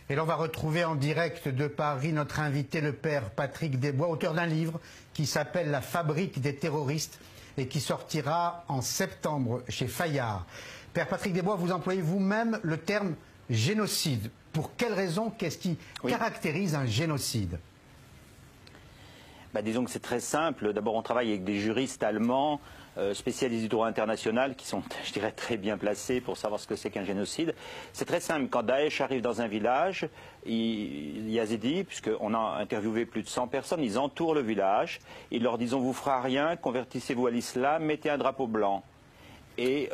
Et là, on va retrouver en direct de Paris notre invité, le père Patrick Desbois, auteur d'un livre qui s'appelle La fabrique des terroristes et qui sortira en septembre chez Fayard. Père Patrick Desbois, vous employez vous-même le terme génocide. Pour quelle raison? Qu'est-ce qui caractérise un génocide? Disons que c'est très simple. D'abord, on travaille avec des juristes allemands spécialisés du droit international qui sont, je dirais, très bien placés pour savoir ce que c'est qu'un génocide. C'est très simple. Quand Daesh arrive dans un village, Yazidi, puisqu'on a interviewé plus de 100 personnes, ils entourent le village. Ils leur disent on vous fera rien, convertissez-vous à l'islam, mettez un drapeau blanc. Et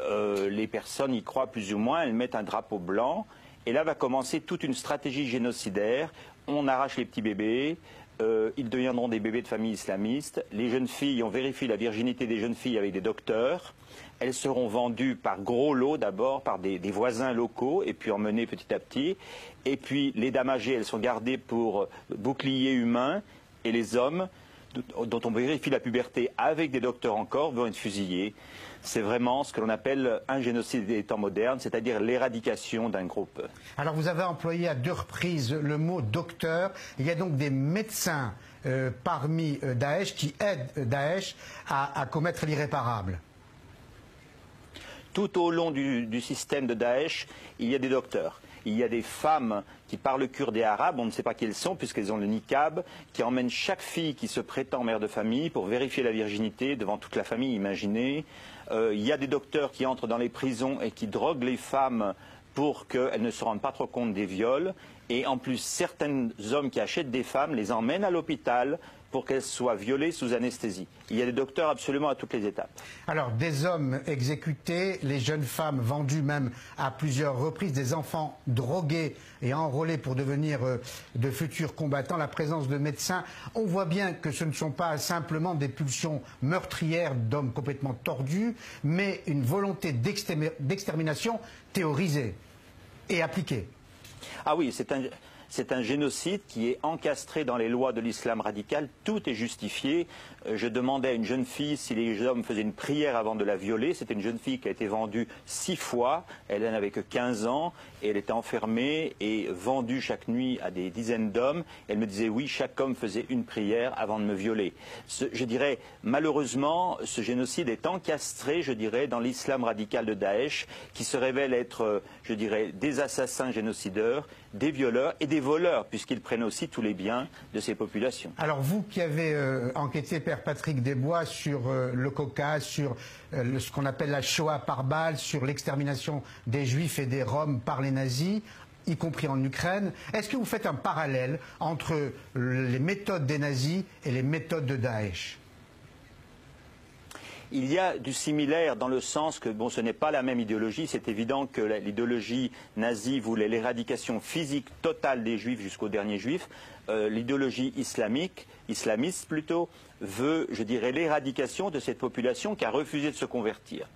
les personnes y croient plus ou moins, elles mettent un drapeau blanc. Et là va commencer toute une stratégie génocidaire. On arrache les petits bébés. Ils deviendront des bébés de famille islamistes. Les jeunes filles, on vérifie la virginité des jeunes filles avec des docteurs. Elles seront vendues par gros lots d'abord, par des voisins locaux, et puis emmenées petit à petit. Et puis les dames âgées, elles sont gardées pour boucliers humains. Et les hommes, dont on vérifie la puberté avec des docteurs encore, vont être fusillés. C'est vraiment ce que l'on appelle un génocide des temps modernes, c'est-à-dire l'éradication d'un groupe. Alors vous avez employé à 2 reprises le mot docteur. Il y a donc des médecins parmi Daesh qui aident Daesh à commettre l'irréparable. Tout au long du système de Daesh, il y a des docteurs. Il y a des femmes qui parlent kurde et arabe, on ne sait pas qui elles sont puisqu'elles ont le niqab, qui emmènent chaque fille qui se prétend mère de famille pour vérifier la virginité devant toute la famille, imaginez. Il y a des docteurs qui entrent dans les prisons et qui droguent les femmes pour qu'elles ne se rendent pas trop compte des viols. Et en plus, certains hommes qui achètent des femmes les emmènent à l'hôpital pour qu'elles soient violées sous anesthésie. Il y a des docteurs absolument à toutes les étapes. Alors, des hommes exécutés, les jeunes femmes vendues même à plusieurs reprises, des enfants drogués et enrôlés pour devenir de futurs combattants, la présence de médecins. On voit bien que ce ne sont pas simplement des pulsions meurtrières d'hommes complètement tordus, mais une volonté d'extermination théorisée et appliquée. Ah oui, c'est un génocide qui est encastré dans les lois de l'islam radical. Tout est justifié. Je demandais à une jeune fille si les hommes faisaient une prière avant de la violer. C'était une jeune fille qui a été vendue 6 fois. Elle n'avait que 15 ans et elle était enfermée et vendue chaque nuit à des dizaines d'hommes. Elle me disait oui, chaque homme faisait une prière avant de me violer. Je dirais, malheureusement, ce génocide est encastré, je dirais, dans l'islam radical de Daesh, qui se révèle être, je dirais, des assassins génocideurs, des violeurs et des voleurs, puisqu'ils prennent aussi tous les biens de ces populations. Alors vous qui avez enquêté, Père Patrick Desbois, sur le Caucase, sur ce qu'on appelle la Shoah par balle, sur l'extermination des Juifs et des Roms par les nazis, y compris en Ukraine, est-ce que vous faites un parallèle entre les méthodes des nazis et les méthodes de Daesh ? Il y a du similaire dans le sens que bon, ce n'est pas la même idéologie. C'est évident que l'idéologie nazie voulait l'éradication physique totale des Juifs jusqu'au dernier Juif. L'idéologie islamiste plutôt, veut, je dirais, l'éradication de cette population qui a refusé de se convertir.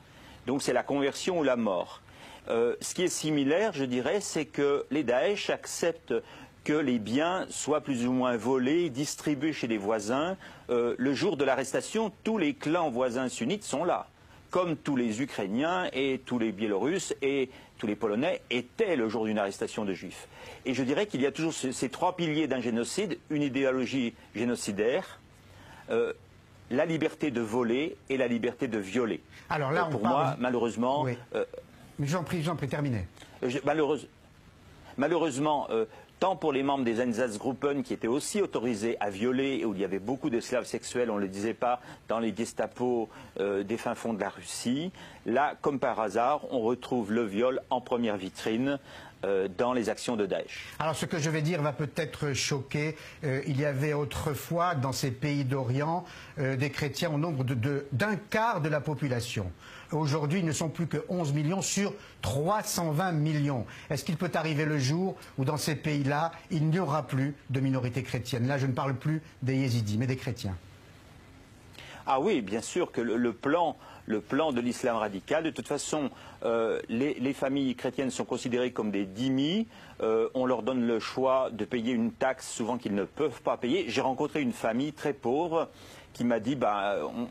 Donc c'est la conversion ou la mort. Ce qui est similaire, je dirais, c'est que les Daesh acceptent que les biens soient plus ou moins volés, distribués chez les voisins. Le jour de l'arrestation, tous les clans voisins sunnites sont là, comme tous les Ukrainiens et tous les Biélorusses et tous les Polonais étaient le jour d'une arrestation de Juifs. Et je dirais qu'il y a toujours ces 3 piliers d'un génocide, une idéologie génocidaire, la liberté de voler et la liberté de violer. Alors là, pour moi, malheureusement... Oui. J'en prie, terminez. Malheureusement, tant pour les membres des Einsatzgruppen qui étaient aussi autorisés à violer et où il y avait beaucoup d'esclaves sexuels, on ne le disait pas, dans les Gestapo des fins fonds de la Russie. Là, comme par hasard, on retrouve le viol en première vitrine dans les actions de Daesh. Alors ce que je vais dire va peut-être choquer. Il y avait autrefois dans ces pays d'Orient des chrétiens au nombre d'un quart de la population. Aujourd'hui, ils ne sont plus que 11 millions sur 320 millions. Est-ce qu'il peut arriver le jour où dans ces pays-là, il n'y aura plus de minorité chrétienne? Là, je ne parle plus des yézidis, mais des chrétiens. Ah oui, bien sûr que le plan de l'islam radical, de toute façon, les familles chrétiennes sont considérées comme des dhimmis. On leur donne le choix de payer une taxe souvent qu'ils ne peuvent pas payer. J'ai rencontré une famille très pauvre qui m'a dit,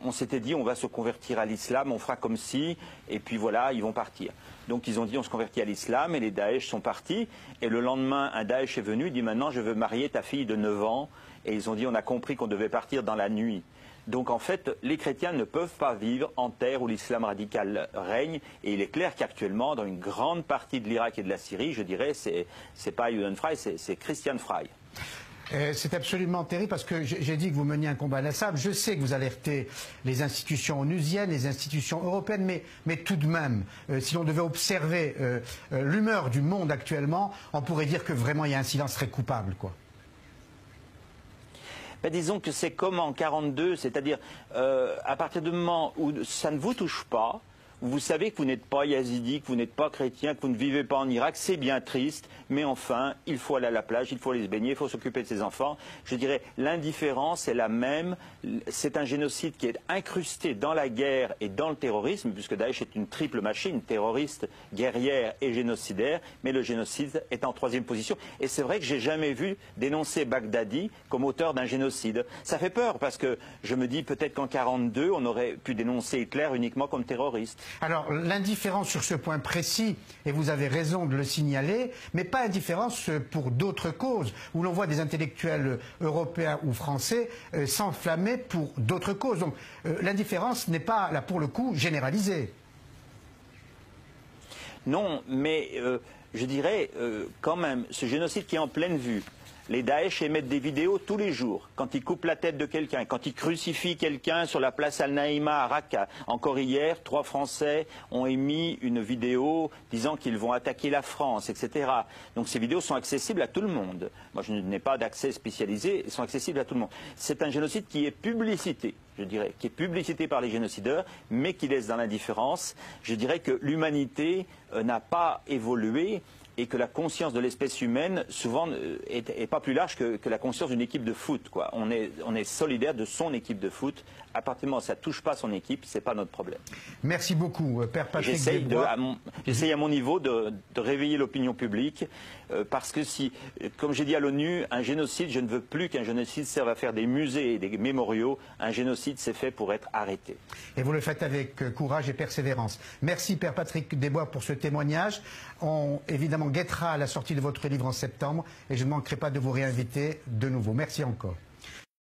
on s'était dit on va se convertir à l'islam, on fera comme si, et puis voilà, ils vont partir. Donc ils ont dit on se convertit à l'islam et les Daesh sont partis. Et le lendemain, un Daesh est venu, il dit maintenant je veux marier ta fille de 9 ans. Et ils ont dit on a compris qu'on devait partir dans la nuit. Donc en fait, les chrétiens ne peuvent pas vivre en terre où l'islam radical règne. Et il est clair qu'actuellement, dans une grande partie de l'Irak et de la Syrie, je dirais, c'est pas Julian Frey, c'est Christian Frey. C'est absolument terrible parce que j'ai dit que vous meniez un combat inlassable. Je sais que vous alertez les institutions onusiennes, les institutions européennes, mais tout de même, si l'on devait observer l'humeur du monde actuellement, on pourrait dire que vraiment il y a un silence très coupable, quoi. Ben, disons que c'est comme en 1942, c'est-à-dire à partir du moment où ça ne vous touche pas, vous savez que vous n'êtes pas yazidi, que vous n'êtes pas chrétien, que vous ne vivez pas en Irak, c'est bien triste, mais enfin, il faut aller à la plage, il faut aller se baigner, il faut s'occuper de ses enfants. Je dirais, l'indifférence est la même. C'est un génocide qui est incrusté dans la guerre et dans le terrorisme, puisque Daesh est une triple machine, terroriste, guerrière et génocidaire, mais le génocide est en troisième position. Et c'est vrai que j'ai jamais vu dénoncer Baghdadi comme auteur d'un génocide. Ça fait peur, parce que je me dis peut-être qu'en 1942, on aurait pu dénoncer Hitler uniquement comme terroriste. Alors, l'indifférence sur ce point précis, et vous avez raison de le signaler, mais pas indifférence pour d'autres causes, où l'on voit des intellectuels européens ou français s'enflammer pour d'autres causes. Donc, l'indifférence n'est pas, là, pour le coup, généralisée. Non, mais je dirais quand même, ce génocide qui est en pleine vue, les Daesh émettent des vidéos tous les jours, quand ils coupent la tête de quelqu'un, quand ils crucifient quelqu'un sur la place Al-Naïma à Raqqa. Encore hier, 3 Français ont émis une vidéo disant qu'ils vont attaquer la France, etc. Donc ces vidéos sont accessibles à tout le monde. Moi, je n'ai pas d'accès spécialisé, elles sont accessibles à tout le monde. C'est un génocide qui est publicité, je dirais, qui est publicité par les génocideurs, mais qui laisse dans l'indifférence. Je dirais que l'humanité n'a pas évolué, et que la conscience de l'espèce humaine, souvent, est pas plus large que la conscience d'une équipe de foot, quoi. On est solidaire de son équipe de foot. À partir du moment où ça ne touche pas son équipe, ce n'est pas notre problème. Merci beaucoup, Père Patrick Desbois. J'essaye à mon niveau de réveiller l'opinion publique, parce que si, comme j'ai dit à l'ONU, un génocide, je ne veux plus qu'un génocide serve à faire des musées et des mémoriaux. Un génocide, c'est fait pour être arrêté. Et vous le faites avec courage et persévérance. Merci, Père Patrick Desbois, pour ce témoignage. On, évidemment, guettera à la sortie de votre livre en septembre et je ne manquerai pas de vous réinviter de nouveau. Merci encore.